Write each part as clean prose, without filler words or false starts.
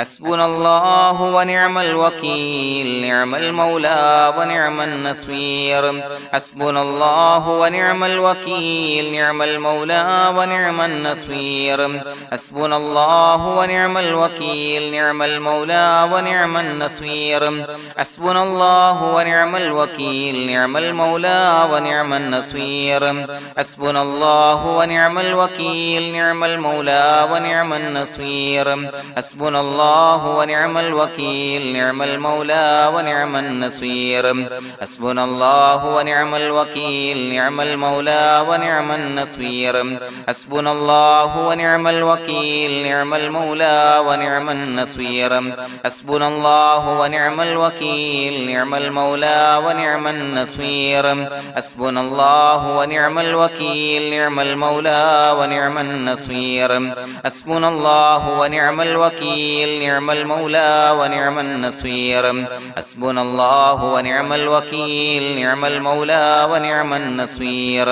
حسبنا الله ونعم الوكيل نعم المولى ونعم النصير حسبنا الله ونعم الوكيل نعم المولى ونعم النصير حسبنا الله ونعم الوكيل نعم المولى ونعم النصير حسبنا الله ونعم الوكيل نعم المولى ونعم النصير حسبنا الله ونعم الوكيل نعم المولى ونعم النصير حسبنا الله ونعم الوكيل نعم المولى ونعم النصير حسبنا الله ونعم الوكيل نعم المولى ونعم النصير حسبنا الله ونعم الوكيل نعم المولى ونعم النصير حسبنا الله ونعم الوكيل نعم المولى ونعم النصير حسبنا الله ونعم الوكيل نعم المولى ونعم النصير حسبنا الله ونعم الوكيل نعم المولى ونعم النصير حسبنا الله ونعم الوكيل نعم المولى ونعم النصير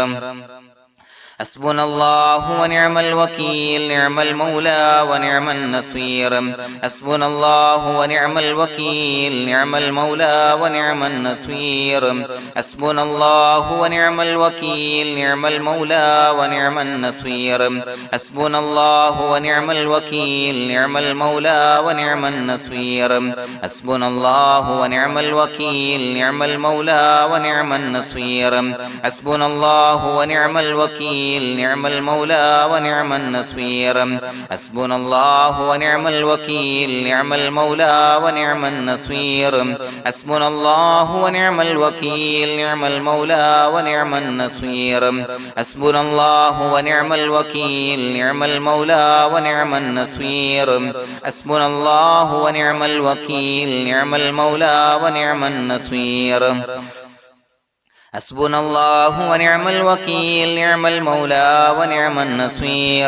حسبنا الله ونعم الوكيل نعم المولى ونعم النصير حسبنا الله ونعم الوكيل نعم المولى ونعم النصير حسبنا الله ونعم الوكيل نعم المولى ونعم النصير حسبنا الله ونعم الوكيل نعم المولى ونعم النصير حسبنا الله ونعم الوكيل نعم المولى ونعم النصير حسبنا الله ونعم الوكيل نعم المولى ونعم النصير حسبنا الله ونعم الوكيل نعم المولى ونعم النصير حسبنا الله ونعم الوكيل نعم المولى ونعم النصير حسبنا الله ونعم الوكيل نعم المولى ونعم النصير حسبنا الله ونعم الوكيل نعم المولى ونعم النصير حسبنا الله ونعم الوكيل نعم المولى ونعم النصير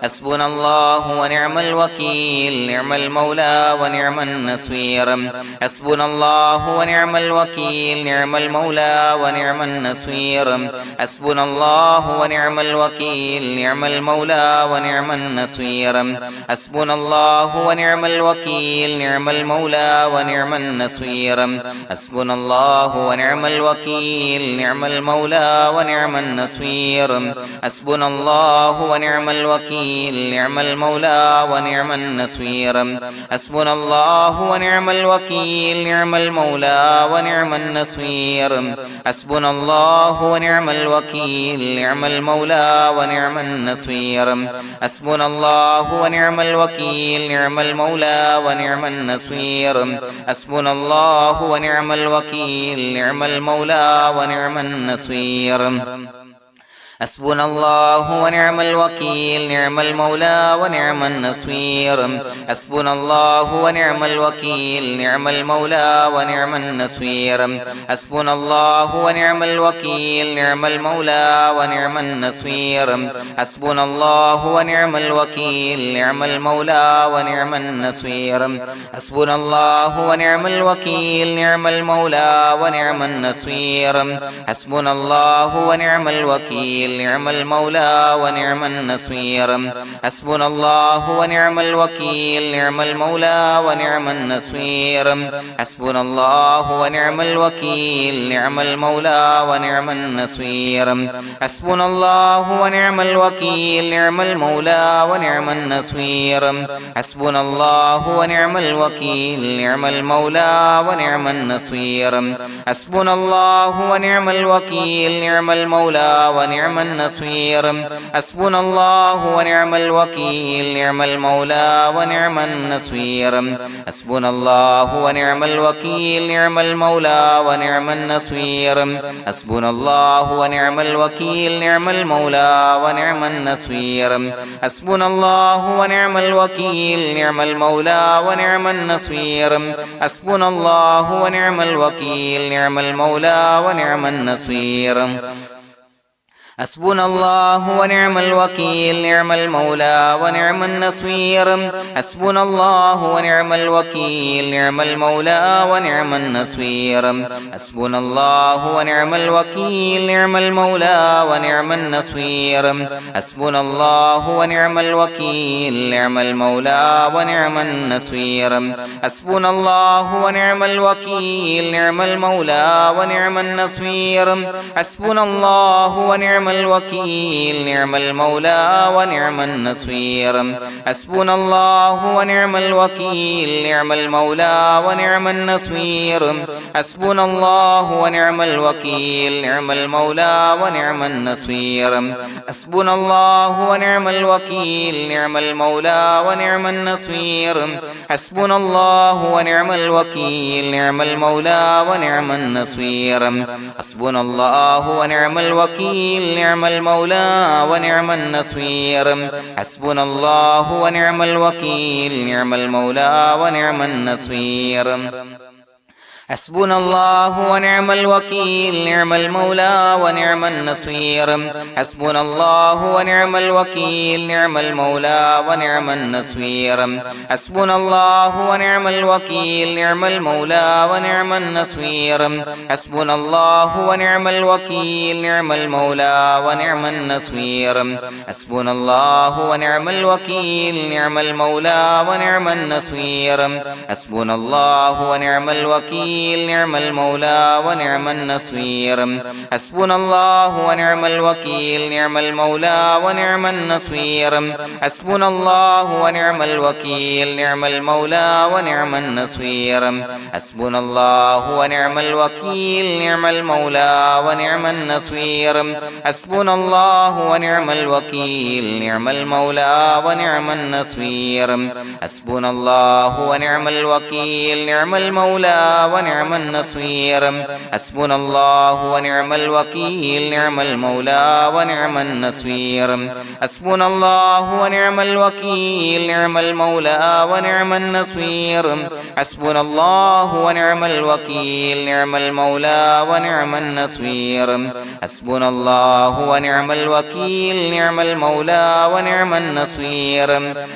حسبنا الله ونعم الوكيل نعم المولى ونعم النصير حسبنا الله ونعم الوكيل نعم المولى ونعم النصير حسبنا الله ونعم الوكيل نعم المولى ونعم النصير حسبنا الله ونعم الوكيل نعم المولى ونعم النصير حسبنا الله ونعم الوكيل نعم المولى ونعم النصير حسبنا الله ونعم الوكيل نعم المولى ونعم النصير حسبنا الله ونعم الوكيل نعم المولى ونعم النصير حسبنا الله ونعم الوكيل نعم المولى ونعم النصير حسبنا الله ونعم الوكيل نعم المولى ونعم النصير حسبنا الله ونعم الوكيل نعم المولى ونعم النصير حسبنا الله ونعم الوكيل نعم المولى ونعم النصير حسبنا الله ونعم الوكيل نعم المولى ونعم النصير حسبنا الله ونعم الوكيل نعم المولى ونعم النصير حسبنا الله ونعم الوكيل نعم المولى ونعم النصير حسبنا الله ونعم الوكيل نعم المولى ونعم النصير حسبنا الله ونعم الوكيل نعم المولى ونعم النصير حسبنا الله ونعم الوكيل نعم المولى ونعم النصير حسبنا الله ونعم الوكيل نعم المولى ونعم النصير حسبنا الله ونعم الوكيل نعم المولى ونعم النصير حسبنا الله ونعم الوكيل نعم المولى ونعم النصير حسبنا الله ونعم الوكيل نعم المولى ونعم النصير حسبنا الله ونعم الوكيل نعم المولى ونعم النصير حسبنا الله ونعم الوكيل نعم المولى ونعم النصير حسبنا الله ونعم الوكيل نعم المولى ونعم النصير حسبنا الله ونعم الوكيل نعم المولى ونعم النصير حسبنا الله ونعم الوكيل نعم المولى ونعم النصير حسبنا الله ونعم الوكيل نعم المولى ونعم النصير حسبنا الله ونعم الوكيل نعم المولى ونعم النصير حسبنا الله ونعم الوكيل نعم المولى ونعم النصير حسبنا الله ونعم الوكيل نعم المولى ونعم النصير حسبنا الله ونعم الوكيل نعم المولى ونعم النصير حسبنا الله ونعم الوكيل نعم المولى ونعم النصير حسبنا الله ونعم الوكيل نعم المولى ونعم النصير حسبنا الله ونعم الوكيل نعم المولى ونعم النصير حسبنا الله ونعم الوكيل نعم المولى ونعم النصير حسبنا الله ونعم الوكيل نعم المولى ونعم النصير حسبنا الله ونعم الوكيل نعم المولى ونعم النصير حسبنا الله ونعم الوكيل نعم المولى ونعم النصير حسبنا الله ونعم الوكيل نعم المولى ونعم النصير حسبنا الله ونعم الوكيل نعم المولى ونعم النصير حسبنا الله ونعم الوكيل نعم المولى ونعم النصير حسبنا الله ونعم الوكيل نعم المولى ونعم النصير حسبنا الله ونعم الوكيل نعم المولى ونعم النصير حسبنا الله ونعم الوكيل نعم المولى ونعم النصير حسبنا الله ونعم الوكيل نعم المولى ونعم النصير حسبنا الله ونعم الوكيل نعم المولى ونعم النصير حسبنا الله ونعم الوكيل نعم المولى ونعم النصير حسبنا الله ونعم الوكيل نعم المولى ونعم النصير حسبنا الله ونعم الوكيل نعم المولى ونعم النصير حسبنا الله ونعم الوكيل نعم المولى ونعم النصير حسبنا الله ونعم الوكيل نعم المولى ونعم النصير حسبنا الله ونعم الوكيل نعم المولى ونعم النصير حسبنا الله ونعم الوكيل نعم المولى ونعم النصير حسبنا الله ونعم الوكيل نعم المولى ونعم النصير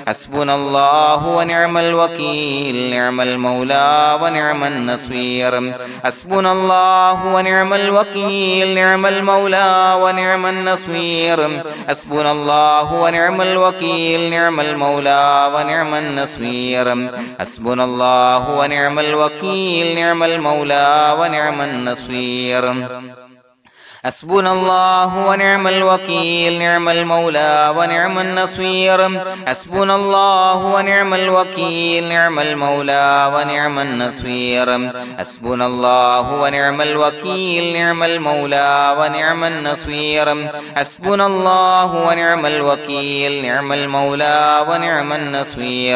حسبنا الله ونعم الوكيل نعم المولى ونعم النصير حسبنا الله ونعم الوكيل نعم المولى ونعم النصير حسبنا الله ونعم الوكيل نعم المولى ونعم النصير حسبنا الله ونعم الوكيل نعم المولى ونعم النصير حسبنا الله ونعم الوكيل نعم المولى ونعم النصير حسبنا الله ونعم الوكيل نعم المولى ونعم النصير حسبنا الله ونعم الوكيل نعم المولى ونعم النصير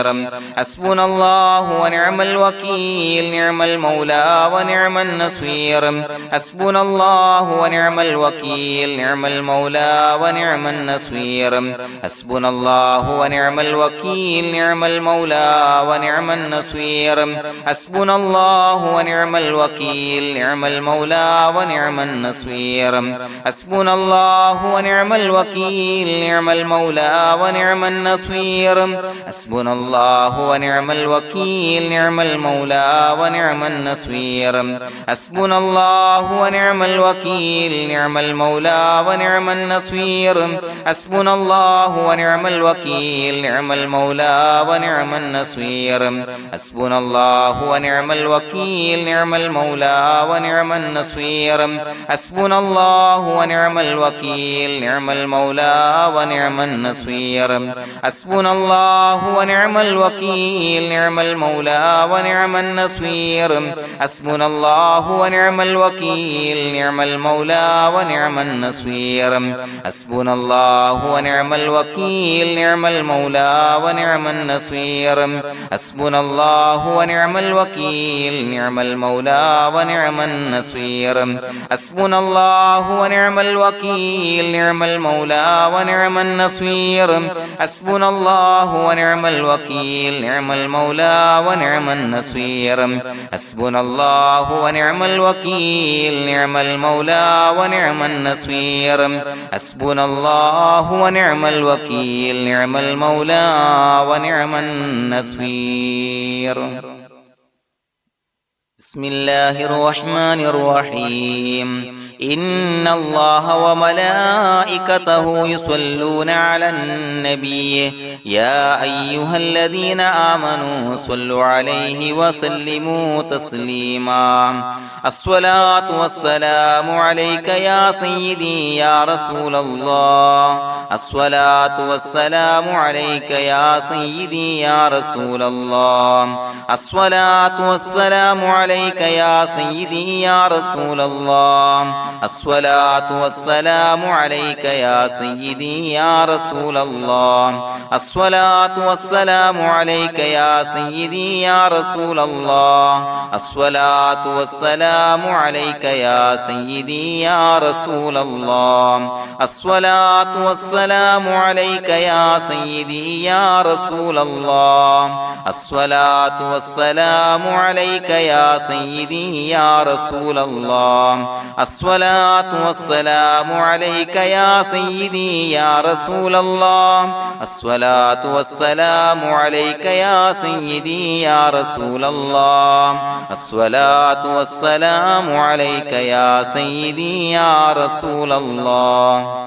حسبنا الله ونعم الوكيل نعم المولى ونعم النصير حسبنا الله ونعم الوكيل نعم المولى ونعم النصير حسبنا الله ونعم الوكيل نعم المولى ونعم النصير حسبنا الله ونعم الوكيل نعم المولى ونعم النصير حسبنا الله ونعم الوكيل نعم المولى ونعم النصير حسبنا الله ونعم الوكيل نعم المولى ونعم النصير حسبنا الله ونعم الوكيل نعم المولى ونعم النصير حسبنا الله ونعم الوكيل نعم المولى ونعم النصير حسبنا الله ونعم الوكيل نعم المولى ونعم النصير حسبنا الله ونعم الوكيل نعم المولى ونعم النصير حسبنا الله ونعم الوكيل نعم المولى ونعم النصير حسبنا الله ونعم الوكيل نعم المولى ونعم النصير حسبنا الله ونعم الوكيل نعم المولى ونعم النصير حسبنا الله ونعم الوكيل نعم المولى ونعم النصير حسبنا الله ونعم الوكيل نعم المولى ونعم النصير حسبنا الله ونعم الوكيل نعم المولى ونعم النصير حسبنا الله ونعم الوكيل نعم المولى ونعم النصير حسبنا الله ونعم الوكيل نعم المولى ونعم النصير بسم الله الرحمن الرحيم إن الله وملائكته يصلون على النبي يا أيها الذين آمنوا صلوا عليه وسلموا تسليما الصلاة والسلام عليك يا سيدي يا رسول الله الصلاة والسلام عليك يا سيدي يا رسول الله الصلاة والسلام عليك يا سيدي يا رسول الله الصلاة والسلام عليك يا سيدي يا رسول الله الصلاة والسلام عليك يا سيدي يا رسول الله الصلاة والسلام عليك يا سيدي يا رسول الله الصلاة والسلام عليك يا سيدي يا رسول الله الصلاة والسلام عليك يا سيدي يا رسول الله الصلاة والسلام عليك يا سيدي يا رسول الله الصلاة والسلام عليك يا سيدي يا رسول الله الصلاة والسلام عليك يا سيدي يا رسول الله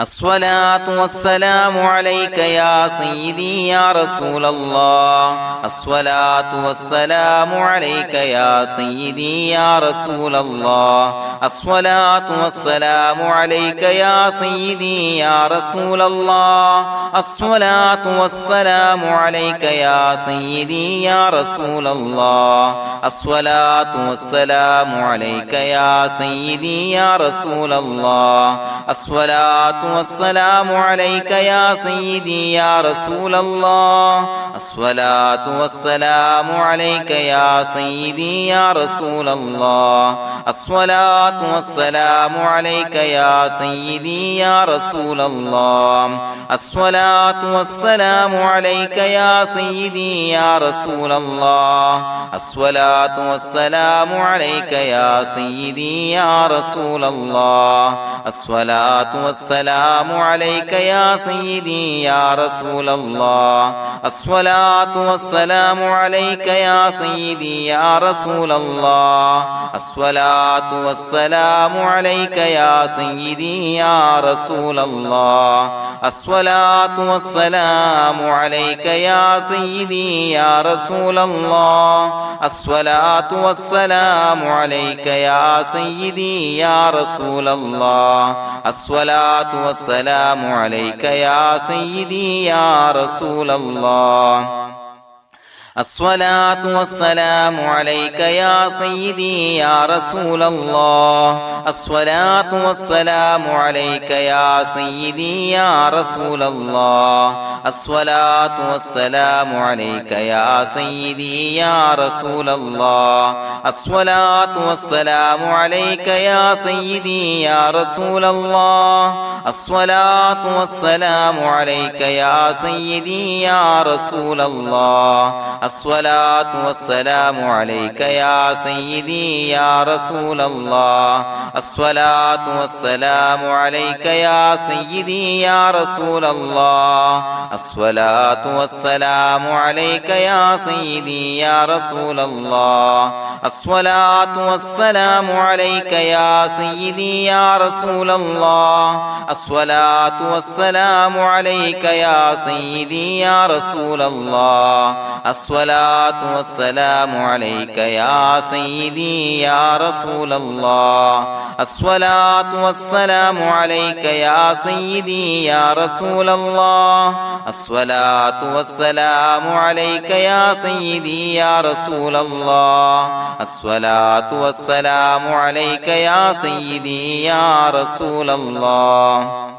الصلاة والسلام عليك يا سيدي يا رسول الله الصلاة والسلام عليك يا سيدي يا رسول الله الصلاة والسلام عليك يا سيدي يا رسول الله الصلاة والسلام عليك يا سيدي يا رسول الله الصلاة والسلام عليك يا سيدي يا رسول الله الصلاة والسلام عليك يا سيدي يا رسول الله الصلاة والسلام عليك يا سيدي يا رسول الله الصلاة والسلام عليك يا سيدي يا رسول الله الصلاة والسلام عليك يا سيدي يا رسول الله الصلاة والسلام عليك يا سيدي يا رسول الله الصلاة والسلام عليك يا سيدي يا رسول الله الصلاة والسلام عليك يا سيدي يا رسول الله الصلاة والسلام عليك يا سيدي يا رسول الله الصلاة والسلام عليك يا سيدي يا رسول الله الصلاة والسلام عليك يا سيدي يا رسول الله الصلاة والسلام عليك يا سيدي يا رسول الله الصلاة والسلام عليك يا سيدي يا رسول الله الصلاة والسلام عليك يا سيدي يا رسول الله الصلاة والسلام عليك يا سيدي يا رسول الله الصلاة والسلام عليك يا سيدي يا رسول الله الصلاة والسلام عليك يا سيدي يا رسول الله الصلاة والسلام عليك يا سيدي يا رسول الله الصلاة والسلام عليك يا سيدي يا رسول الله الصلاة والسلام عليك يا سيدي يا رسول الله الصلاة والسلام عليك يا سيدي يا رسول الله الصلاة والسلام عليك يا سيدي يا رسول الله الصلاة والسلام عليك يا سيدي يا رسول الله الصلاة والسلام عليك يا سيدي يا رسول الله الصلاة والسلام عليك يا سيدي يا رسول الله الصلاة والسلام عليك يا سيدي يا رسول الله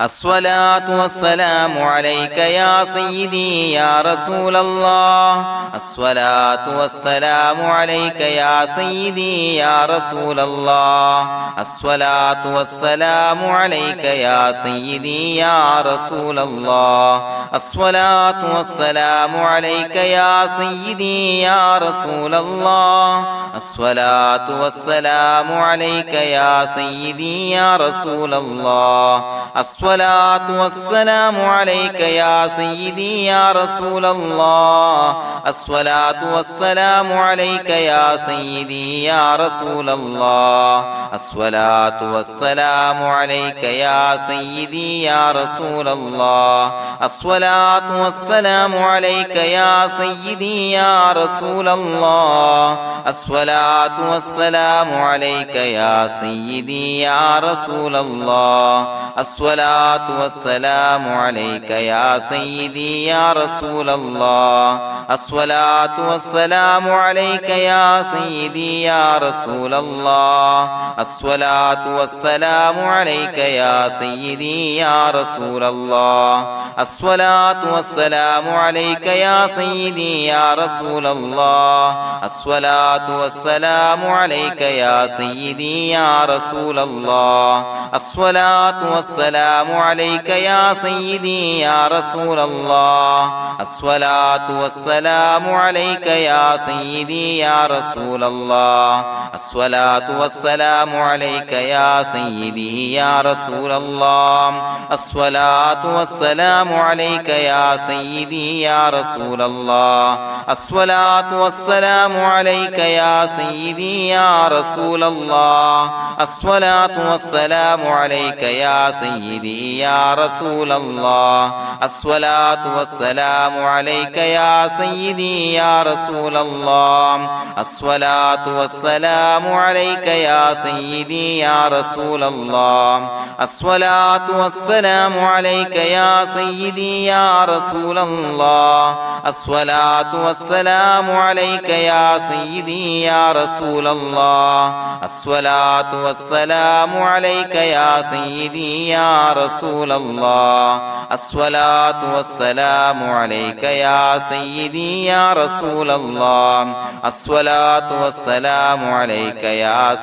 الصلاة والسلام عليك يا سيدي يا رسول الله الصلاة والسلام عليك يا سيدي يا رسول الله الصلاة والسلام عليك يا سيدي يا رسول الله الصلاة والسلام عليك يا سيدي يا رسول الله الصلاة والسلام عليك يا سيدي يا رسول الله الصلاة والسلام عليك يا سيدي يا رسول الله الصلاة والسلام عليك يا سيدي يا رسول الله الصلاة والسلام عليك يا سيدي يا رسول الله الصلاة والسلام عليك يا سيدي يا رسول الله الصلاة والسلام عليك يا سيدي يا رسول الله الصلاة والسلام عليك يا سيدي يا رسول الله الصلاة والسلام عليك يا سيدي يا رسول الله الصلاة والسلام عليك يا سيدي يا رسول الله الصلاة والسلام عليك يا سيدي يا رسول الله الصلاة والسلام عليك يا سيدي يا رسول الله الصلاة والسلام عليك يا سيدي يا رسول الله الصلاة والسلام عليك يا سيدي يا رسول الله الصلاة والسلام عليك يا سيدي يا رسول الله الصلاة والسلام عليك يا سيدي يا رسول الله الصلاة والسلام عليك يا سيدي يا رسول الله الصلاة والسلام عليك يا سيدي يا رسول الله الصلاة والسلام عليك يا سيدي يا رسول الله الصلاة والسلام عليك يا سيدي يا رسول الله الصلاة والسلام عليك يا سيدي يا رسول الله الصلاة والسلام عليك يا سيدي يا رسول الله الصلاة والسلام عليك يا سيدي يا رسول الله الصلاة والسلام عليك يا سيدي يا رسول الله الصلاة والسلام عليك يا سيدي يا رسول الله الصلاة والسلام عليك يا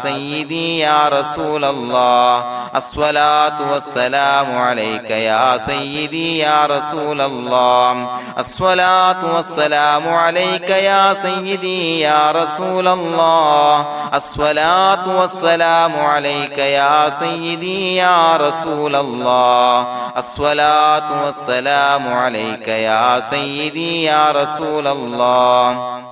سيدي يا رسول الله الصلاة والسلام عليك يا سيدي يا رسول الله الصلاة والسلام عليك يا سيدي يا رسول الله الصلاة والسلام عليك يا سيدي يا رسول الله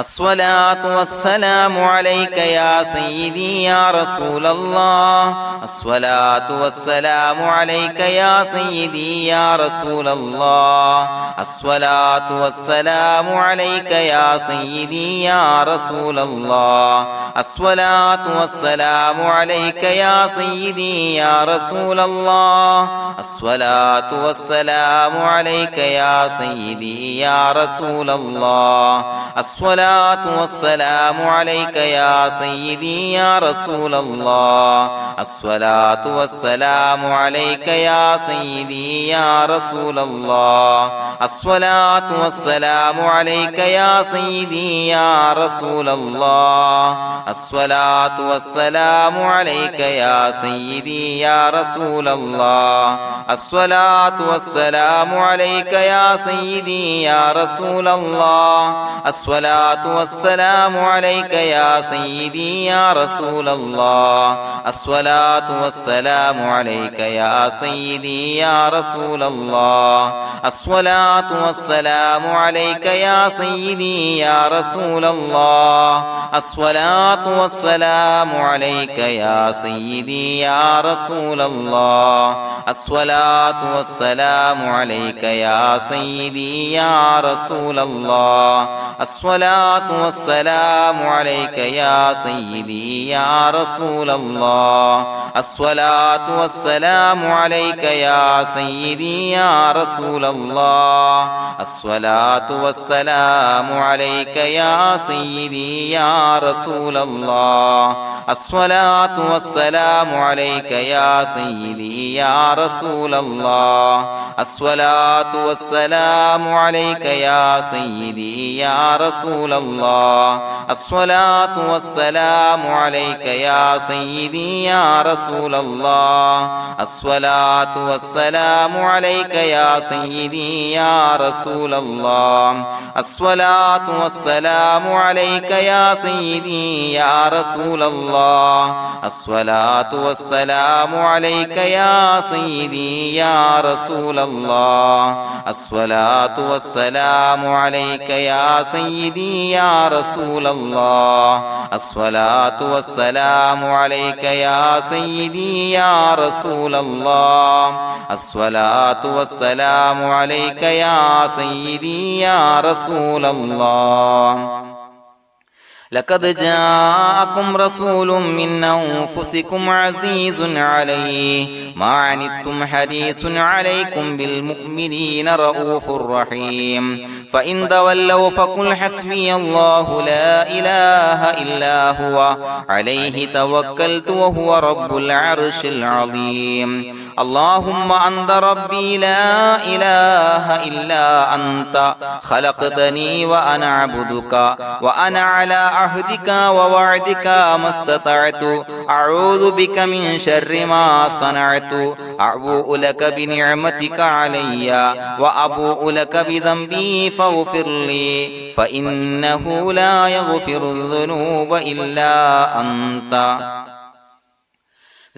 الصلاة والسلام عليك يا سيدي يا رسول الله الصلاة والسلام عليك يا سيدي يا رسول الله الصلاة والسلام عليك يا سيدي يا رسول الله الصلاة والسلام عليك يا سيدي يا رسول الله الصلاة والسلام عليك يا سيدي يا رسول الله الصلاة والسلام عليك يا سيدي يا رسول الله الصلاة والسلام عليك يا سيدي يا رسول الله الصلاة والسلام عليك يا سيدي يا رسول الله الصلاة والسلام عليك يا سيدي يا رسول الله الصلاة والسلام عليك يا سيدي يا رسول الله الصلاة والسلام عليك يا سيدي يا رسول الله الصلاة والسلام عليك يا سيدي يا رسول الله الصلاة والسلام عليك يا سيدي يا رسول الله الصلاة والسلام عليك يا سيدي يا رسول الله الصلاة والسلام عليك يا سيدي يا رسول الله الصلاة الصلاة والسلام عليك يا سيدي يا رسول الله الصلاة والسلام عليك يا سيدي يا رسول الله الصلاة والسلام عليك يا سيدي يا رسول الله الصلاة والسلام عليك يا سيدي يا رسول الله الصلاة والسلام عليك يا سيدي يا رسول الله الصلاة والسلام عليك يا سيدي يا رسول الله الصلاة والسلام عليك يا سيدي يا رسول الله الصلاة والسلام عليك يا سيدي يا رسول الله الصلاة والسلام عليك يا سيدي يا رسول الله الصلاة والسلام عليك يا سيدي يا رسول الله الصلاة والسلام عليك يا سيدي يا رسول الله الصلاة والسلام عليك يا سيدي يا رسول الله لقد جاءكم رسول من أنفسكم عزيز عليه ما عنتم حريص عليكم بالمؤمنين رؤوف رحيم فإن تولوا فقل حسبي الله لا إله إلا هو عليه توكلت وهو رب العرش العظيم اللهم أنت ربي لا إله إلا أنت خلقتني وأنا عبدك وأنا على عهدك ووعدك ما استطعت أعوذ بك من شر ما صنعت أبوء لك بنعمتك علي وأبوء لك بذنبي فاغفر لي فإنه لا يغفر الذنوب إلا أنت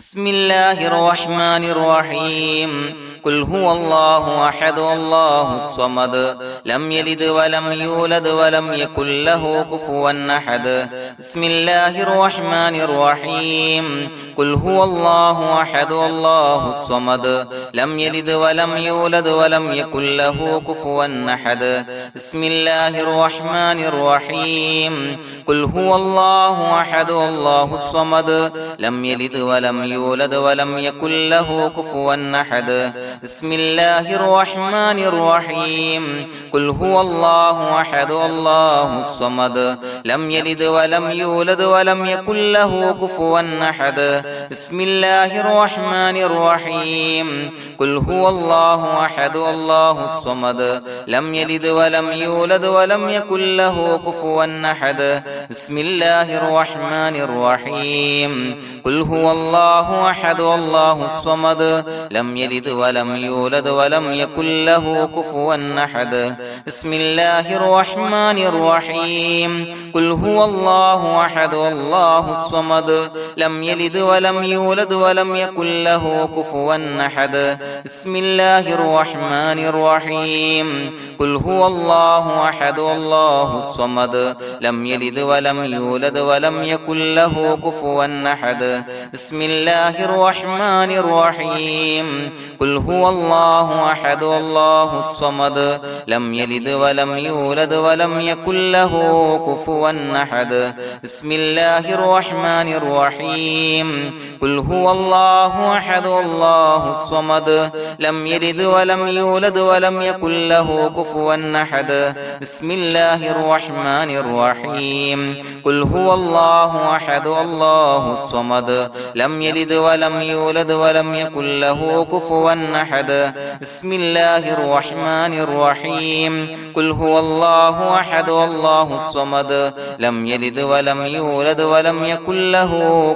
بسم الله الرحمن الرحيم قل هو الله أحد الله الصمد لم يلد ولم يولد ولم يكن له كفوا أحد بسم الله الرحمن الرحيم قل هو الله أحد الله الصمد لم يلد ولم يولد ولم يكن له كفوا أحد بسم الله الرحمن الرحيم قل هو الله أحد الله الصمد لم يلد ولم يولد ولم يكن له كفوا أحد بسم الله الرحمن الرحيم قل هو الله أحد الله الصمد لم يلد ولم يولد ولم يكن له كفوا أحد بسم الله الرحمن الرحيم قل هو الله أحد الله الصمد لم يلد ولم يولد ولم يكن له كفوا أحد بسم الله الرحمن الرحيم قل هو الله أحد الله الصمد لم يلد ولم يولد ولم يكن له كفوا أحد بسم الله الرحمن الرحيم قل هو الله أحد الله الصمد لم يلد ولم يولد ولم يكن له كفوا أحد بسم الله الرحمن الرحيم قل هو الله أحد الله الصمد لم يلد ولم يولد ولم يكن له كفوا أحد بسم الله الرحمن الرحيم قل هو الله أحد الله الصمد لم يلد ولم يولد ولم يكن له كفوا أحد بسم الله الرحمن الرحيم قل هو الله أحد الله الصمد لم يلد ولم يولد ولم يكن له كفوا أحد بسم الله الرحمن الرحيم قل هو الله أحد الله الصمد لم يلد ولم يولد ولم يكن له كفوا أحد بسم الله الرحمن الرحيم قل هو الله أحد الله الصمد لم يلد ولم يولد ولم يكن له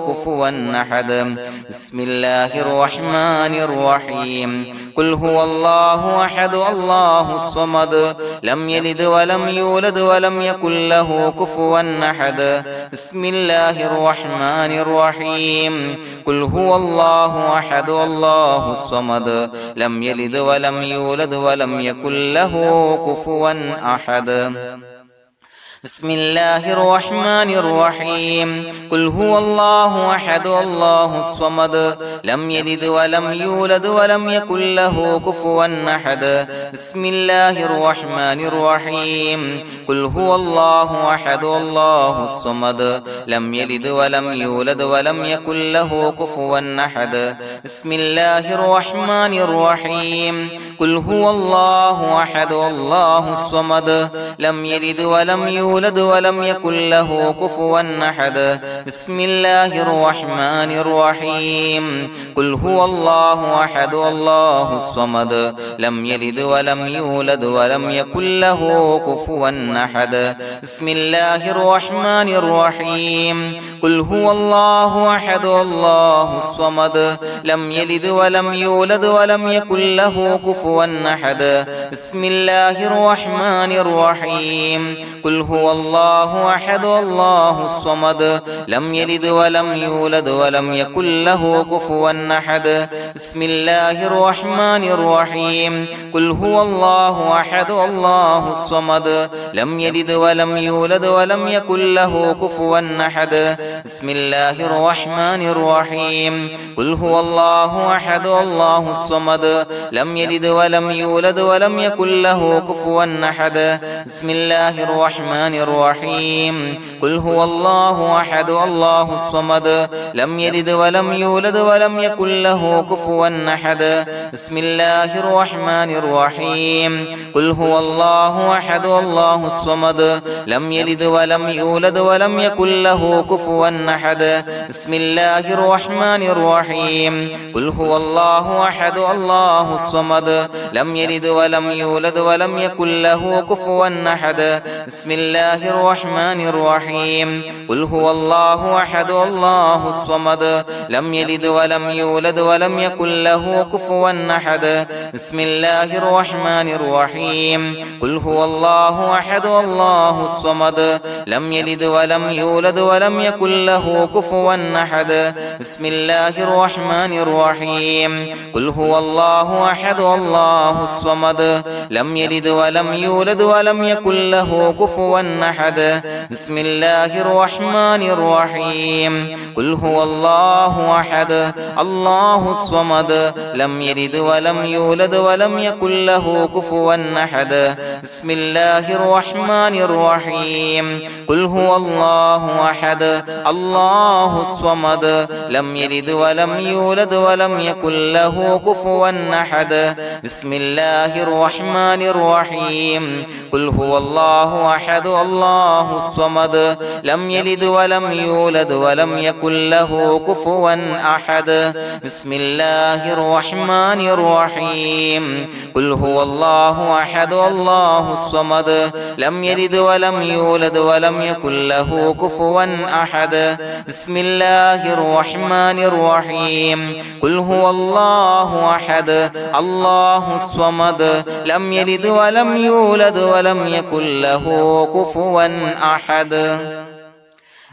كفوا أحد بسم الله الرحمن الرحيم قل هو الله أحد الله الصمد لم يلد ولم يولد ولم يكن له كفوا أحد بسم الله الرحمن الرحيم قل هو الله أحد الله الصمد لم يلد ولم يولد ولم يكن له كفوا أحد بسم الله الرحمن الرحيم قل هو الله أحد الله الصمد لم يلد ولم يولد ولم يكن له كفوا أحد بسم الله الرحمن الرحيم قل هو الله أحد الله الصمد لم يلد ولم يولد ولم يكن له كفوا أحد بسم الله الرحمن الرحيم قل هو الله أحد الله الصمد لم يلد ولم يولد ولم يكن له كفوا أحد بسم الله الرحمن الرحيم قل هو الله أحد الله الصمد لم يلد ولم يولد ولم يكن له كفوا أحد بسم الله الرحمن الرحيم قل هو الله أحد الله الصمد لم يلد ولم يولد ولم يكن له كفوا أحد بسم الله الرحمن الرحيم قل هو الله أحد الله الصمد لم يلد ولم يولد ولم يكن له كفوا أحد بسم الله الرحمن الرحيم قل هو الله أحد الله الصمد لم يلد ولم يولد ولم يكن له كفوا أحد بسم الله الرحمن الرحيم قل هو الله أحد الله الصمد لم يلد ولم يولد ولم يكن له كفوا أحد بسم الله الرحمن الرحيم قل هو الله أحد الله الصمد لم يلد ولم يولد ولم يكن له كفوا أحد بسم الله الرحمن الرحيم قل هو الله أحد الله الصمد لم يلد ولم يولد ولم يكن له كفوا أحد بسم الله الرحمن الرحيم قل هو الله أحد الله الصمد لم يلد ولم يولد ولم يكن له كفوا أحد بسم الله الرحمن الرحيم قل هو الله أحد الله الصمد لم يلد ولم يولد ولم يكن له كفوا أحد بسم الله الرحمن الرحيم قل هو الله أحد الله الصمد لم يلد ولم يولد ولم يكن له كفوا أحد بسم الله الرحمن الرحيم قل هو الله أحد الله الصمد لم يلد ولم يولد ولم يكن له كفوا أحد بسم الله الرحمن الرحيم قل هو الله أحد الله الصمد لم يلد ولم يولد ولم يكن له كفوا أحد بسم الله الرحمن الرحيم قل هو الله أحد الله الصمد لم يلد ولم يولد ولم يكن له كفوا أحد بسم الله الرحمن الرحيم قل هو الله أحد الله الصمد لم يلد ولم يولد ولم يكن له كفوا أحد بسم الله الرحمن الرحيم قل هو الله أحد الله الصمد لم يلد ولم يولد ولم يكن له كفوا أحد بسم الله الرحمن الرحيم قل هو الله أحد الله الصمد لم يلد ولم يولد ولم يكن له كفوا أحد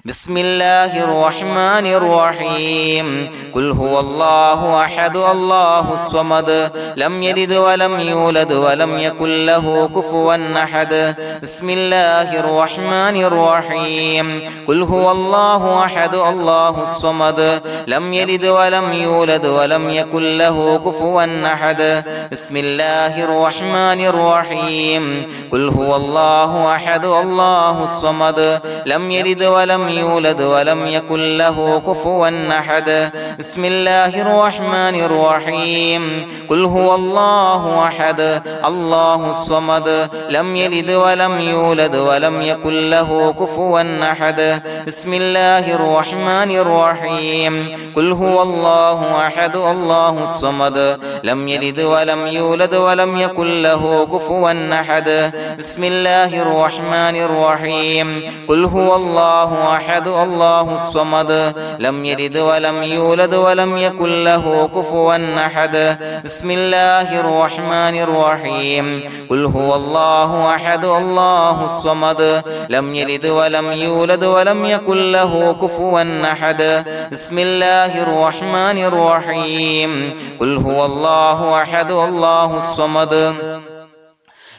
بسم الله الرحمن الرحيم قل هو الله أحد الله الصمد لم يلد ولم يولد ولم يكن له كفوا أحد بسم الله الرحمن الرحيم قل هو الله أحد الله الصمد لم يلد ولم يولد ولم يكن له كفوا أحد بسم الله الرحمن الرحيم قل هو الله أحد الله الصمد لم يلد ولم يولد ولم يكن له كفوا أحد بسم الله الرحمن الرحيم قل هو الله أحد الله الصمد لم يلد ولم يولد ولم يكن له كفوا أحد بسم الله الرحمن الرحيم قل هو الله أحد الله الصمد لم يلد ولم يولد ولم يكن له كفوا أحد بسم الله الرحمن الرحيم قل هو الله أحد الله الصمد لم يلد ولم يولد ولم يكن له كفوا أحد بسم الله الرحمن الرحيم قل هو الله أحد الله الصمد لم يلد ولم يولد ولم يكن له كفوا أحد بسم الله الرحمن الرحيم قل هو الله أحد الله الصمد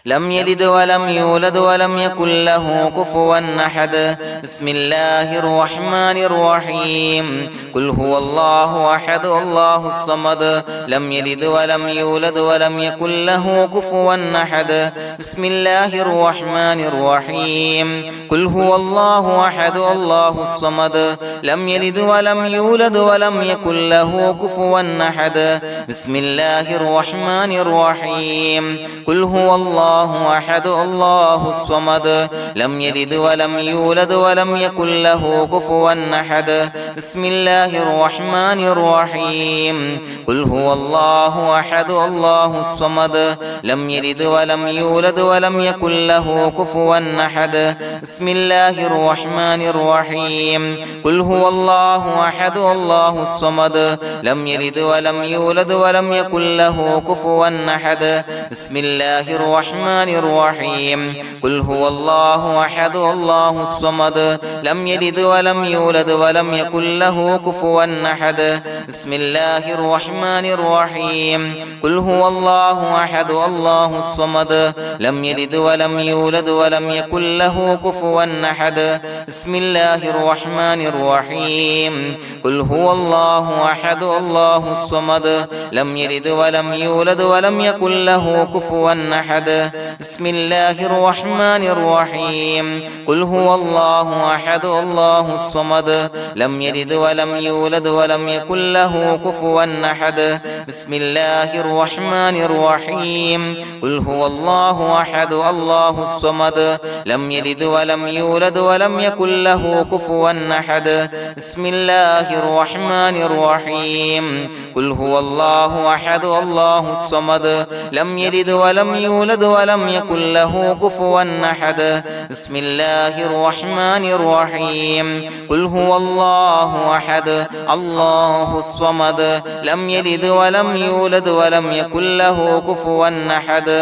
لم يلد ولم يولد ولم يكن له كفوا أحد بسم الله الرحمن الرحيم قل هو الله أحد الله الصمد لم يلد ولم يولد ولم يكن له كفوا أحد بسم الله الرحمن الرحيم قل هو الله أحد الله الصمد لم يلد ولم يولد ولم يكن له كفوا أحد بسم الله الرحمن الرحيم قل هو الله أحد الله الصمد لم يلد ولم يولد ولم يكن له كفوا أحد بسم الله الرحمن الرحيم قل هو الله أحد الله الصمد لم يلد ولم يولد ولم يكن له كفوا أحد بسم الله الرحمن الرحيم قل هو الله أحد الله الصمد لم يلد ولم يولد ولم يكن له كفوا أحد بسم الله الرحمن الرحيم قل هو الله أحد الله الصمد لم يلد ولم يولد ولم يكن له كفوا أحد بسم الله الرحمن الرحيم قل هو الله أحد الله الصمد لم يلد ولم يولد ولم يكن له كفوا أحد بسم الله الرحمن الرحيم قل هو الله أحد الله الصمد لم يلد ولم يولد ولم يكن له كفوا أحد بسم الله الرحمن الرحيم قل هو الله أحد الله الصمد لم يلد ولم يولد ولم يكن له كفوا أحد بسم الله الرحمن الرحيم قل هو الله أحد الله الصمد لم يلد ولم يولد ولم يكن له كفوا أحد بسم الله الرحمن الرحيم قل هو الله أحد الله الصمد لم يلد ولم يولد ولم يكن له كفوا أحد بسم الله الرحمن الرحيم قل هو الله أحد الله الصمد لم يلد ولم يولد ولم يكن له كفوا أحد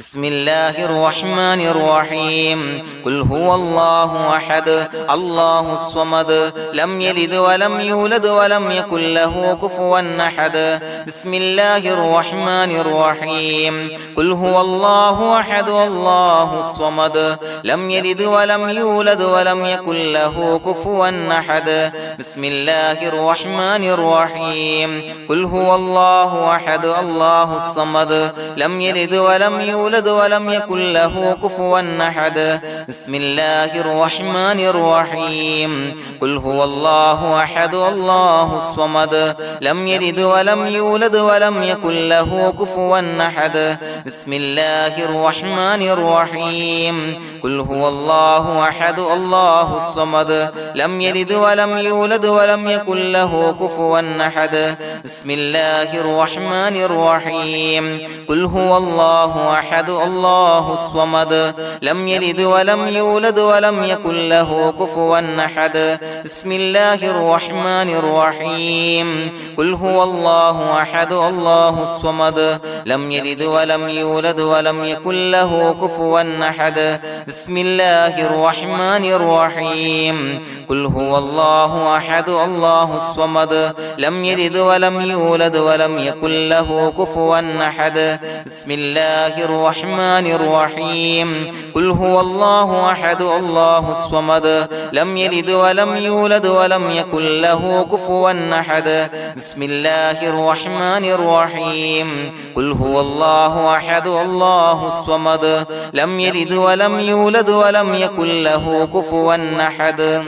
بسم الله الرحمن الرحيم قل هو الله أحد الله الصمد لم يلد ولم يولد ولم يكن له كفوا أحد بسم الله الرحمن الرحيم قل هو الله أحد الله الصمد لم يلد ولم يولد ولم يكن له كفوا أحد بسم الله الرحمن الرحيم قل هو الله أحد الله الصمد لم يلد ولم يولد ولم يكن له كفوا أحد بسم الله الرحمن الرحيم قل هو الله أحد الله الصمد لم يلد ولم يولد ولم يكن له كفوا أحد بسم الله الرحمن الرحيم قل هو الله أحد الله الصمد لم يلد ولم يولد ولم يكن له كفوا أحد بسم الله الرحمن الرحيم قل هو الله أحد الله الصمد لم يلد ولم يولد ولم يكن له كفوا أحد بسم الله الرحمن الرحيم قل هو الله أحد الله الصمد لم يلد ولم يولد ولم يكن له كفوا أحد بسم الله الرحمن الرحيم قل هو الله أحد الله الصمد لم يلد ولم يولد ولم يكن له كفوا أحد بسم الله الرحمن الرحيم قل هو الله أحد الله الصمد لم يلد ولم يولد ولم يكن له كفوا أحد بسم الله الرحمن الرحيم قل هو الله أحد الله الصمد لم يلد ولم يولد ولم يكن له كفوا أحد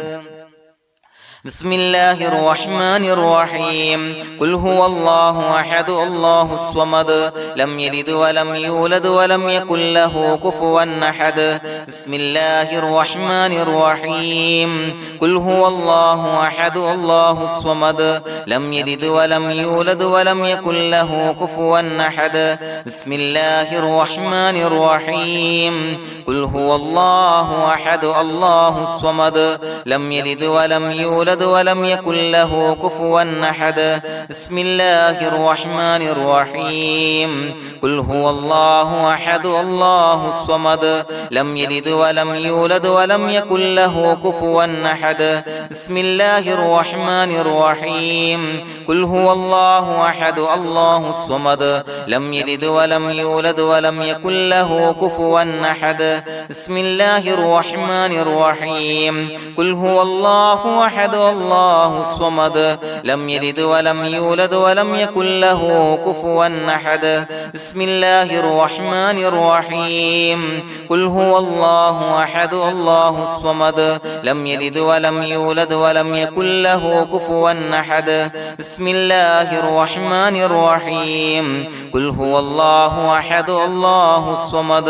بسم الله الرحمن الرحيم قل هو الله أحد الله الصمد لم يلد ولم يولد ولم يكن له كفوا أحد بسم الله الرحمن الرحيم قل هو الله أحد الله الصمد لم يلد ولم يولد ولم يكن له كفوا أحد بسم الله الرحمن الرحيم قل هو الله أحد الله الصمد لم يلد ولم يولد يولد ولم يكن له كفوا أحد بسم الله الرحمن الرحيم قل هو الله أحد الله الصمد لم يلد ولم يولد ولم يكن له كفوا أحد بسم الله الرحمن الرحيم قل هو الله أحد الله الصمد لم يلد ولم يولد ولم يكن له كفوا أحد بسم الله الرحمن الرحيم قل هو الله أحد الله الصمد لم يلد ولم يولد ولم يكن له كفوا أحد بسم الله الرحمن الرحيم قل هو الله أحد الله الصمد لم يلد ولم يولد ولم يكن له كفوا أحد بسم الله الرحمن الرحيم قل هو الله أحد الله الصمد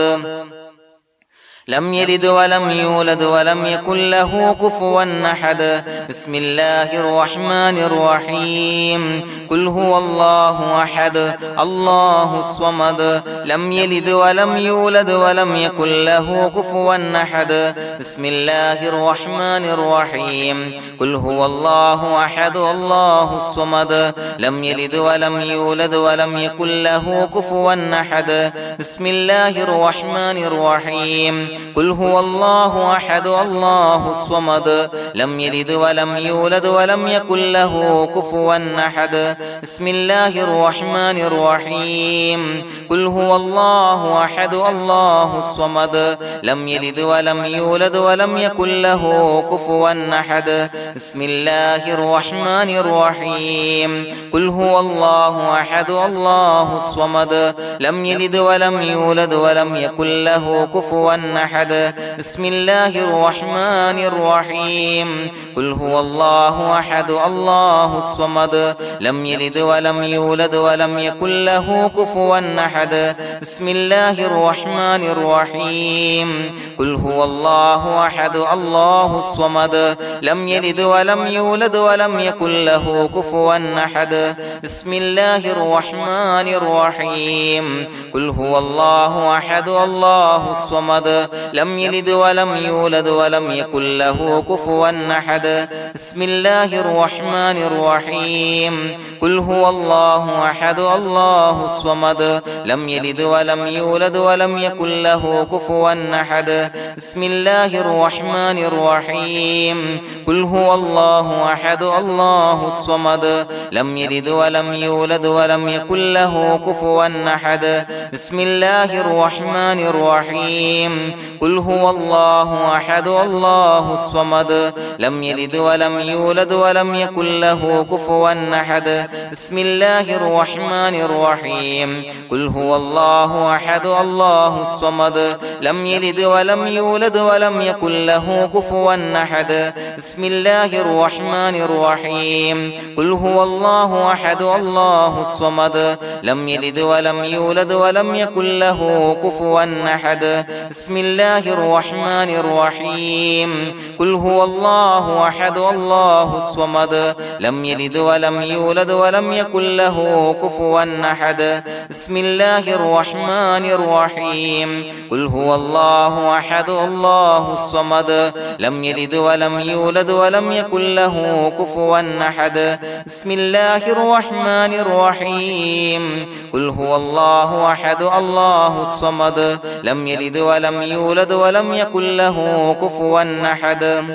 لم يلد ولم يولد ولم يكن له كفوا أحد بسم الله الرحمن الرحيم قل هو الله أحد الله الصمد لم يلد ولم يولد ولم يكن له كفوا أحد بسم الله الرحمن الرحيم قل هو الله أحد الله الصمد لم يلد ولم يولد ولم يكن له كفوا أحد بسم الله الرحمن الرحيم قل هو الله أحد الله الصمد لم يلد ولم يولد ولم يكن له كفوا أحد بسم الله الرحمن الرحيم قل هو الله أحد الله الصمد لم يلد ولم يولد ولم يكن له كفوا أحد بسم الله الرحمن الرحيم قل هو الله أحد الله الصمد لم يلد ولم يولد ولم يكن له كفوا أحد بسم الله الرحمن الرحيم قل هو الله أحد الله الصمد لم يلد ولم يولد ولم يكن له كفوا أحد بسم الله الرحمن الرحيم قل هو الله أحد الله الصمد لم يلد ولم يولد ولم يكن له كفوا أحد بسم الله الرحمن الرحيم قل هو الله أحد الله الصمد لم يلد ولم يولد ولم يكن له كفوا أحد بسم الله الرحمن الرحيم قل هو الله أحد الله الصمد لم يلد ولم يولد ولم يكن له كفوا أحد بسم الله الرحمن الرحيم قل هو الله أحد الله الصمد لم يلد ولم يولد ولم يكن له كفوا أحد بسم الله الرحمن الرحيم قل هو الله أحد الله الصمد لم يلد ولم يولد ولم يكن له كفوا أحد بسم الله الرحمن الرحيم قل هو الله أحد الله الصمد لم يلد ولم يولد ولم يكن له كفوا أحد بسم الله الرحمن الرحيم قل هو الله أحد الله الصمد لم يلد ولم يولد ولم يكن له كفوا أحد بسم الله الرحمن الرحيم قل هو الله أحد الله الصمد لم يلد ولم يولد ولم يكن له كفوا أحد بسم الله الرحمن الرحيم قل هو الله أحد الله الصمد لم يلد ولم يولد ولم يكن له كفوا أحد بسم الله الرحمن الرحيم قل هو الله أحد الله الصمد لم يلد ولم يولد ولم يكن له كفوا أحد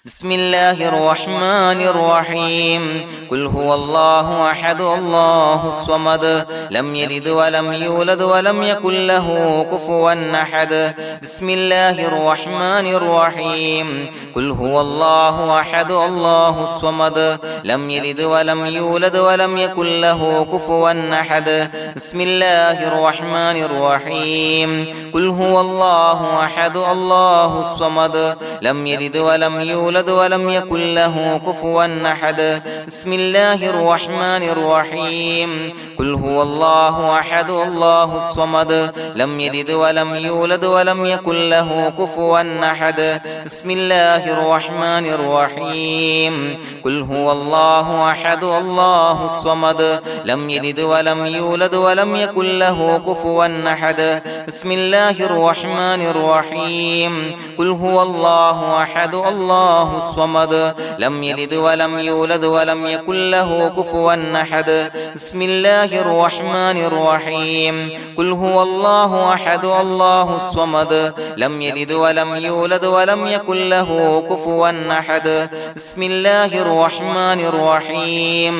بسم الله الرحمن الرحيم قل هو الله أحد الله الصمد لم يلد ولم يولد ولم يكن له كفوا أحد بسم الله الرحمن الرحيم قل هو الله أحد الله الصمد لم يلد ولم يولد ولم يكن له كفوا أحد بسم الله الرحمن الرحيم قل هو الله أحد الله الصمد لم يلد ولم يولد ولم يكن له كفوا أحد بسم الله الرحمن الرحيم قل هو الله أحد الله الصمد لم يلد ولم يولد ولم يكن له كفوا أحد بسم الله الرحمن الرحيم قل هو الله أحد الله الصمد لم يلد ولم يولد ولم يكن له كفوا أحد بسم الله الرحمن الرحيم قل هو الله الله أحد الله الصمد لم يلد ولم يولد ولم يكن له كفوا أحد بسم الله الرحمن الرحيم قل هو الله أحد الله الصمد لم يلد ولم يولد ولم يكن له كفوا أحد بسم الله الرحمن الرحيم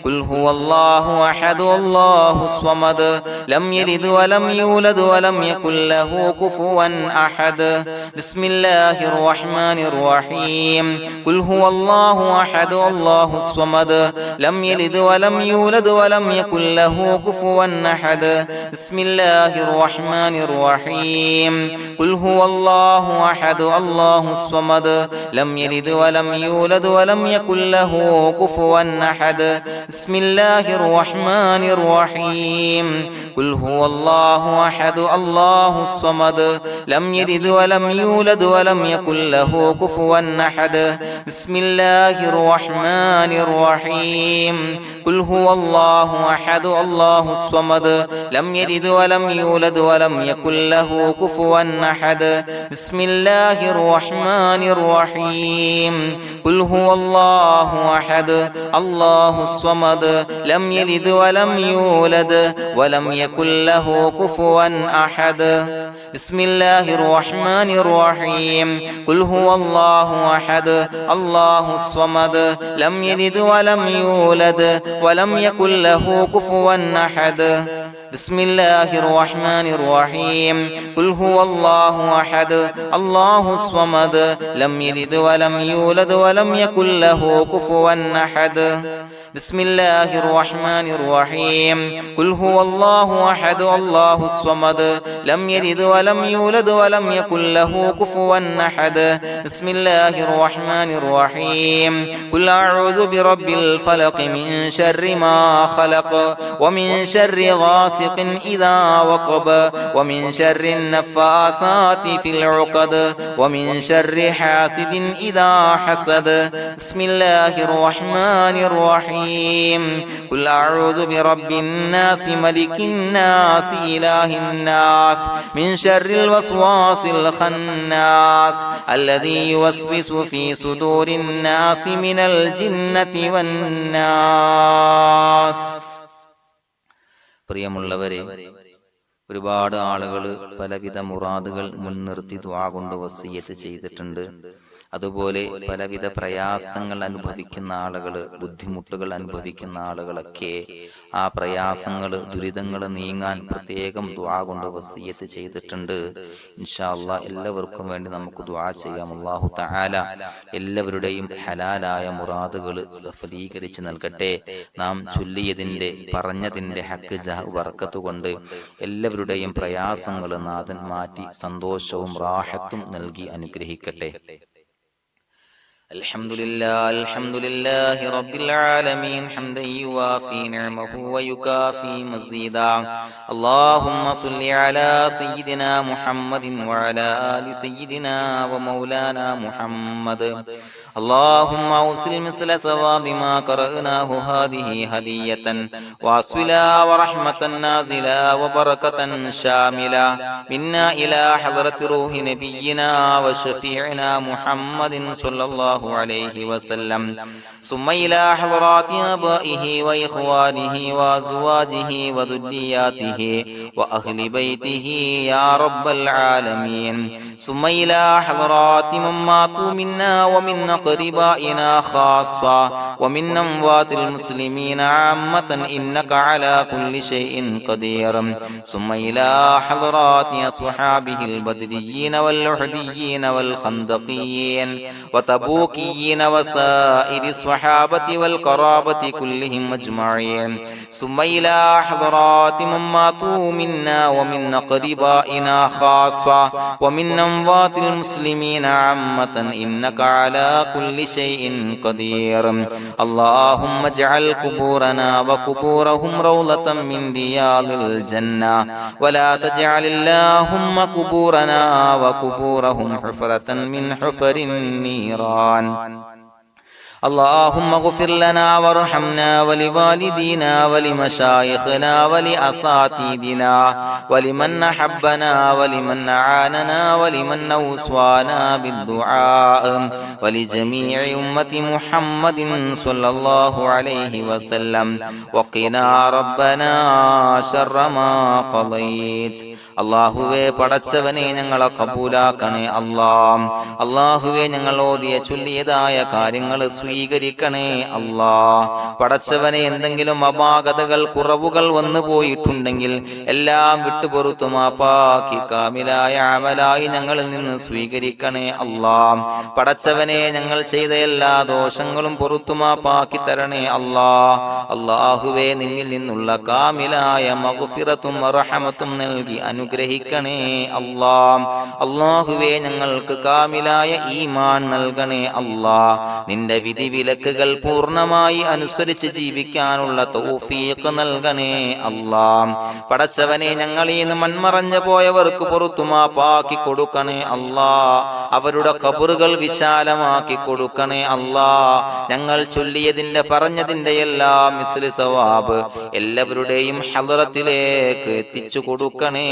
قل هو الله أحد الله الصمد لم يلد ولم يولد ولم يكن له كفوا أحد بسم الله الرحمن الرحيم قل هو الله أحد الله الصمد لم يلد ولم يولد ولم يكن له كفوا أحد بسم الله الرحمن الرحيم قل هو الله أحد الله الصمد لم يلد ولم يولد ولم يكن له كفوا أحد بسم الله الرحمن الرحيم قل هو الله أحد الله الصمد لم يلد ولم يولد ولم يكن له كفوا أحد بسم الله الرحمن الرحيم قل هو الله أحد الله الصمد لم يلد ولم يولد ولم يكن له كفوا أحد بسم الله الرحمن الرحيم قل هو الله أحد الله الصمد لم يلد ولم يولد ولم يكن له كفوا أحد بسم الله الرحمن الرحيم قل هو الله أحد الله الصمد لم يلد ولم يولد ولم يكن له كفوا أحد بسم الله الرحمن الرحيم قل هو الله أحد الله الصمد لم يلد ولم يولد ولم يكن له كفوا أحد بسم الله الرحمن الرحيم قل هو الله أحد الله الصمد لم يلد ولم يولد ولم يكن له كفوا أحد بسم الله الرحمن الرحيم قل أعوذ برب الفلق من شر ما خلق ومن شر غاسق إذا وقب ومن شر النفاثات في العقد ومن شر حاسد إذا حسد بسم الله الرحمن الرحيم قل أعوذ برب الناس ملك الناس إله الناس من شر الوسواس الخناس الذي يوسوس في صدور الناس من الجنة والناس. പ്രിയമുള്ളവരെ, ഒരുപാട് ആളുകൾ പലവിധ മുറാദുകൾ മുൻനിർത്തി ദുആ കൊണ്ട് വസിയ്യത്ത് ചെയ്തിട്ടുണ്ട്. അതുപോലെ പലവിധ പ്രയാസങ്ങൾ അനുഭവിക്കുന്ന ആളുകൾ, ബുദ്ധിമുട്ടുകൾ അനുഭവിക്കുന്ന ആളുകളൊക്കെ ആ പ്രയാസങ്ങൾ, ദുരിതങ്ങൾ നീങ്ങാൻ പ്രത്യേകം ദുആ കൊണ്ട് വസിയ്യത്ത് ചെയ്തിട്ടുണ്ട്. ഇൻഷാ അല്ലാഹ് എല്ലാവർക്കും വേണ്ടി നമുക്ക് ദുആ ചെയ്യാം. അല്ലാഹു തആല എല്ലാവരുടെയും ഹലാലായ മുറാദുകൾ സഫലീകരിച്ച് നൽകട്ടെ. നാം ചൊല്ലിയതിന്റെ, പറഞ്ഞതിന്റെ ഹക്ക് ജാഹ് ബർക്കത്ത് കൊണ്ട് എല്ലാവരുടെയും പ്രയാസങ്ങൾ നാഥൻ മാറ്റി സന്തോഷവും റാഹത്തും നൽകി അനുഗ്രഹിക്കട്ടെ. الحمد لله رب العالمين حمدا يوافي نعمه ويكافي مزيدا. اللهم صل على سيدنا محمد وعلى آل سيدنا ومولانا محمد. اللهم أوصل مثل ثواب ما قرأناه هذه هدية واصلا ورحمة نازلا وبركة شاملة منا إلى حضرة روح نبينا وشفيعنا محمد صلى الله عليه وسلم، ثم إلى حضرات آبائه وإخوانه وأزواجه وذرياته وأهل بيته يا رب العالمين، ثم إلى حضرات من ماتوا منا ومن أقربائنا خاصة ومن أموات المسلمين عامة إنك على كل شيء قدير، ثم إلى حضرات أصحابه البدريين والأحديين والخندقيين وتبوكيين وسائر الصحابة والقرابة كلهم أجمعين، ثم إلى حضرات من ماتوا منا ومن أقربائنا خاصة ومن أموات المسلمين عامة إنك على كل شيء قدير. اللهم اجعل قبورنا وقبورهم روضة من رياض الجنة، ولا تجعل اللهم قبورنا وقبورهم حفرة من حفر النيران. اللهم اغفر لنا وارحمنا ولوالدينا ولمشايخنا ولأساتذتنا ولمن أحبنا ولمن أعاننا ولمن أوصانا بالدعاء ولجميع أمة محمد صلى الله عليه وسلم وقنا ربنا شر ما قضيت. അള്ളാഹുവേ പടച്ചവനെ ഞങ്ങളെ കബൂലാക്കണേ അല്ലാഹ്. അള്ളാഹുവേ ഞങ്ങൾ ഓതിയ ചൊല്ലിയതായ കാര്യങ്ങൾ സ്വീകരിക്കണേ അല്ലാഹ്. പടച്ചവനെ എന്തെങ്കിലും അപാകതകൾ കുറവുകൾ വന്നു പോയിട്ടുണ്ടെങ്കിൽ എല്ലാം വിട്ടുപൊറുത്തു മാപ്പാക്കി കാമിലായ അമലായി ഞങ്ങളിൽ നിന്ന് സ്വീകരിക്കണേ അല്ലാഹ്. പടച്ചവനെ ഞങ്ങൾ ചെയ്ത എല്ലാ ദോഷങ്ങളും പൊറുത്തു മാപ്പാക്കി തരണേ അല്ലാഹ്. അള്ളാഹുവേ നിന്നിൽ നിന്നുള്ള കാമിലായ മഗ്ഫിറത്തും റഹമത്തും നൽകി അനുഗ്രഹിക്കണേ അല്ലാഹ്. അല്ലാഹുവേ ഞങ്ങൾക്ക് കാമിലായ ഈമാൻ നൽകണേ അല്ലാഹ്. നിന്റെ വിധി വിലക്കുകൾ പൂർണ്ണമായി അനുസരിച്ച് ജീവിക്കാനുള്ള തൗഫീഖ് നൽകണേ അല്ലാഹ്. പടച്ചവനെ ഞങ്ങളിൽ നിന്ന് മൺമറഞ്ഞു പോയവർക്ക് പുറത്തു മാപ്പാക്കി കൊടുക്കണേ അല്ലാഹ്. അവരുടെ ഖബറുകൾ വിശാലമാക്കി കൊടുക്കണേ അല്ലാഹ്. ഞങ്ങൾ ചൊല്ലിയതിന്റെ പറഞ്ഞതിന്റെ എല്ലാം മിസ്ലി സവാബ് എല്ലാവരുടെയും ഹളറത്തിലേക്ക് എത്തിച്ചു കൊടുക്കണേ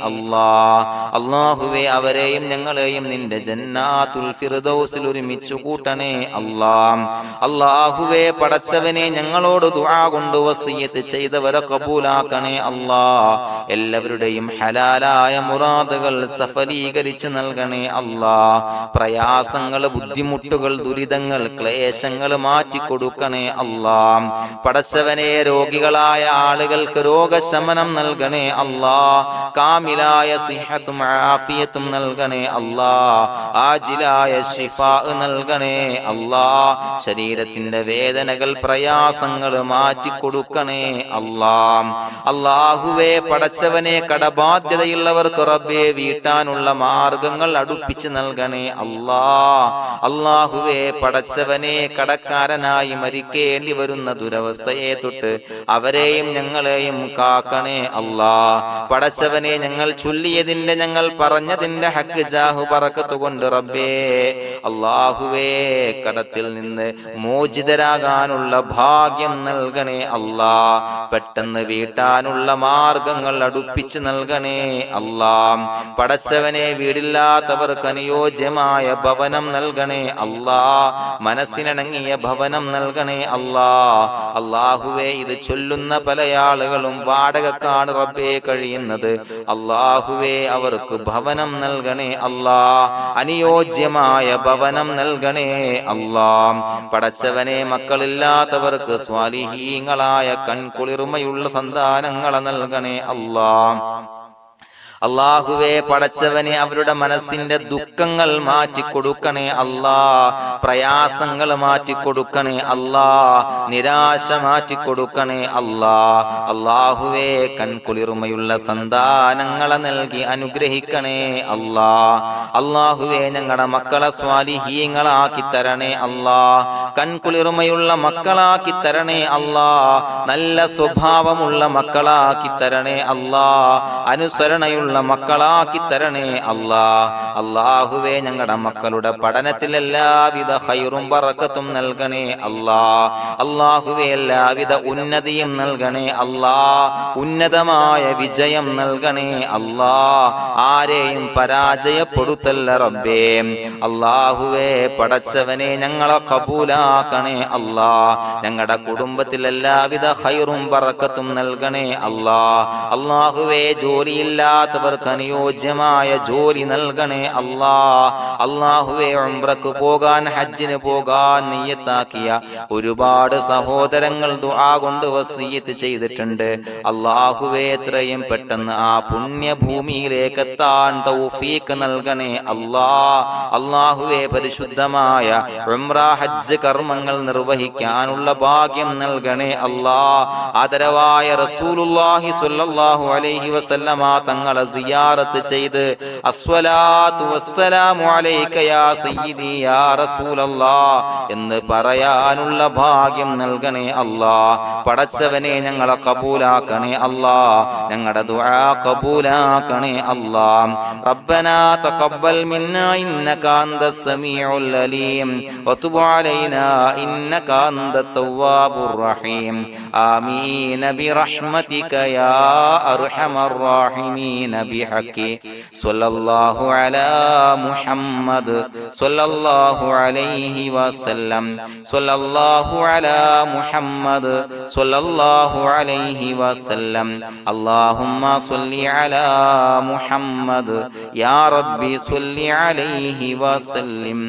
അല്ലാഹ്. അല്ലാഹുവേ അവരെയും ഞങ്ങളെയും നിന്റെ ജന്നാത്തുൽ ഫിർദൗസിൽ ഒരുമിച്ചു കൂട്ടണേ അല്ലാഹ്. അല്ലാഹുവേ പടച്ചവനെ ഞങ്ങളോട് ദുആ കൊണ്ട് വസിയത്ത് ചെയ്തവരെ കബൂലാക്കണേ അല്ലാഹ്. എല്ലാവരുടെയും ഹലാലായ മുറാദുകൾ സഫലീകരിച്ച് നൽകണേ അല്ലാഹ്. പ്രയാസങ്ങൾ, ബുദ്ധിമുട്ടുകൾ, ദുരിതങ്ങൾ, ക്ലേശങ്ങൾ മാറ്റിക്കൊടുക്കണേ അല്ലാഹ്. പടച്ചവനെ രോഗികളായ ആളുകൾക്ക് രോഗശമനം നൽകണേ അല്ലാഹ്. കാമിലായ സിഹത്തും ആഫിയത്തും നൽകണേ അല്ലാഹ്. ആജിലായ ശിഫാ നൽകണേ അല്ലാഹ്. ശരീരത്തിന്റെ വേദനകൾ, പ്രയാസങ്ങൾ മാറ്റിക്കൊടുക്കണേ അല്ലാഹ്. അല്ലാഹുവേ പടച്ചവനെ കടബാധ്യതയുള്ളവർക്ക് റബ്ബേ വീട്ടാനുള്ള മാർഗങ്ങൾ അടുപ്പിച്ച് നൽകണേ അല്ലാഹ്. അല്ലാഹുവേ പടച്ചവനെ കടക്കാരനായി മരിക്കേണ്ടി വരുന്ന ദുരവസ്ഥയെ തൊട്ട് അവരെയും ഞങ്ങളെയും കാക്കണേ അല്ലാഹ്. പടച്ചവനെ ഞങ്ങൾ ചൊല്ലിയതിന്റെ, ഞങ്ങൾ പറഞ്ഞതിന്റെ ഹക്ക് ജാഹു ബറക്കത്ത് കൊണ്ട് റബ്ബേ അല്ലാഹുവേ കടത്തിൽ നിന്ന് മോചിതരാകാനുള്ള ഭാഗ്യം നൽകണേ അല്ലാഹ്. പെട്ടെന്ന് വീട്ടാനുള്ള മാർഗങ്ങൾ അടുപ്പിച്ച് നൽകണേ അല്ലാഹ്. പടച്ചവനെ വീടില്ലാത്തവർക്ക് അനുയോജ്യമായ ഭവനം നൽകണേ അല്ലാഹ്. മനസ്സിനിണങ്ങിയ ഭവനം നൽകണേ അല്ലാഹ്. അല്ലാഹുവേ ഇത് ചൊല്ലുന്ന പല ആളുകളും വാടകക്കാണ് റബ്ബേ കഴിയുന്നത്. അല്ലാഹുവേ അവർക്ക് ഭവനം നൽകണേ അല്ലാഹ്. അനുയോജ്യമായ ഭവനം നൽകണേ അല്ലാഹ്. പടച്ചവനെ മക്കളില്ലാത്തവർക്ക് സ്വാലിഹീങ്ങളായ കൺകുളിർമയുള്ള സന്താനങ്ങളെ നൽകണേ അല്ലാഹ്. അല്ലാഹുവേ പടച്ചവനെ അവരുടെ മനസ്സിന്റെ ദുഃഖങ്ങൾ മാറ്റിക്കൊടുക്കണേ അല്ലാഹ്. പ്രയാസങ്ങൾ മാറ്റിക്കൊടുക്കണേ അല്ലാഹ്. നിരാശ മാറ്റിക്കൊടുക്കണേ അല്ലാഹ്. അല്ലാഹുവേ കൺകുളിർമയുള്ള സന്താനങ്ങളെ നൽകി അനുഗ്രഹിക്കണേ അല്ലാഹ്. അല്ലാഹുവേ ഞങ്ങളുടെ മക്കളെ സ്വാലിഹീങ്ങളാക്കി തരണേ അല്ലാഹ്. കൺകുളിർമയുള്ള മക്കളാക്കി തരണേ അല്ലാഹ്. നല്ല സ്വഭാവമുള്ള മക്കളാക്കി തരണേ അല്ലാഹ്. അനുസരണയുള്ള മക്കളാക്കി തരണേ അല്ലാഹ്. അല്ലാഹുവേ ഞങ്ങളുടെ മക്കളുടെ പഠനത്തിൽ എല്ലാവിധ ഖൈറും ബറക്കത്തും നൽകണേ അല്ലാഹ്. അല്ലാഹുവേ എല്ലാവിധ ഉന്നതിയും നൽകണേ അല്ലാഹ്. ഉന്നതമായ വിജയം നൽകണേ അല്ലാഹ്. ആരെയും പരാജയപ്പെടുത്തല്ല റബ്ബേ. അല്ലാഹുവേ പടച്ചവനെ ഞങ്ങളെ കബൂലാക്കണേ അല്ലാഹ്. ഞങ്ങളുടെ കുടുംബത്തിൽ എല്ലാവിധ ഖൈറും ബറക്കത്തും നൽകണേ അല്ലാഹ്. അല്ലാഹുവേ ജോലിയില്ലാത്ത അനുയോജ്യമായ ജോലി നൽകണേ അല്ലാഹ്. അല്ലാഹുവേ ഉംറക്ക് പോകാൻ, ഹജ്ജിന് പോകാൻ നിയ്യത്താക്കിയ ഒരുപാട് സഹോദരങ്ങൾ ദുആ കൊണ്ട് വസിയത്ത് ചെയ്തിട്ടുണ്ട്. അല്ലാഹുവേ എത്രയും പെട്ടെന്ന് ആ പുണ്യഭൂമിയിലേക്ക് എത്താൻ തൗഫീഖ് നൽകണേ അല്ലാഹ്. അല്ലാഹുവേ പരിശുദ്ധമായ ഉംറ ഹജ്ജ് കർമ്മങ്ങൾ നിർവഹിക്കാനുള്ള ഭാഗ്യം നൽകണേ അല്ലാഹ്. ആദരവായ റസൂലുള്ളാഹി സ്വല്ലല്ലാഹു അലൈഹി വസല്ലമ തങ്ങളെ സിയാറത്ത് ചെയ്ത് അസ്സലാത്തു വസ്സലാമു അലൈക യാ സയ്യിദി യാ റസൂലല്ലാഹ് എന്ന് പറയാനുള്ള ഭാഗ്യം നൽകണേ അല്ലാഹ്. പടച്ചവനെ ഞങ്ങളെ കബൂലാക്കണേ അല്ലാഹ്, ഞങ്ങളുടെ ദുആ കബൂലാക്കണേ അല്ലാഹ്. റബ്ബനാ തഖബ്ബൽ മിന്നാ ഇന്നക അന്തസ് സമീഉൽ അലീം വതുബ് അലൈനാ ഇന്നക അന്തത് തവ്വാബുർ റഹീം. ആമീൻ ബിറഹ്മതിക യാ അർഹമർ റഹീമീൻ ബിഹഖി സ്വല്ലല്ലാഹു അലാ മുഹമ്മദ് സ്വല്ലല്ലാഹു അലൈഹി വസല്ലം സ്വല്ലല്ലാഹു അലാ മുഹമ്മദ് സ്വല്ലല്ലാഹു അലൈഹി വസല്ലം. അല്ലാഹുമ്മ സ്വല്ലി അലാ മുഹമ്മദ് യാ റബ്ബി സ്വല്ലി അലൈഹി വസല്ലം.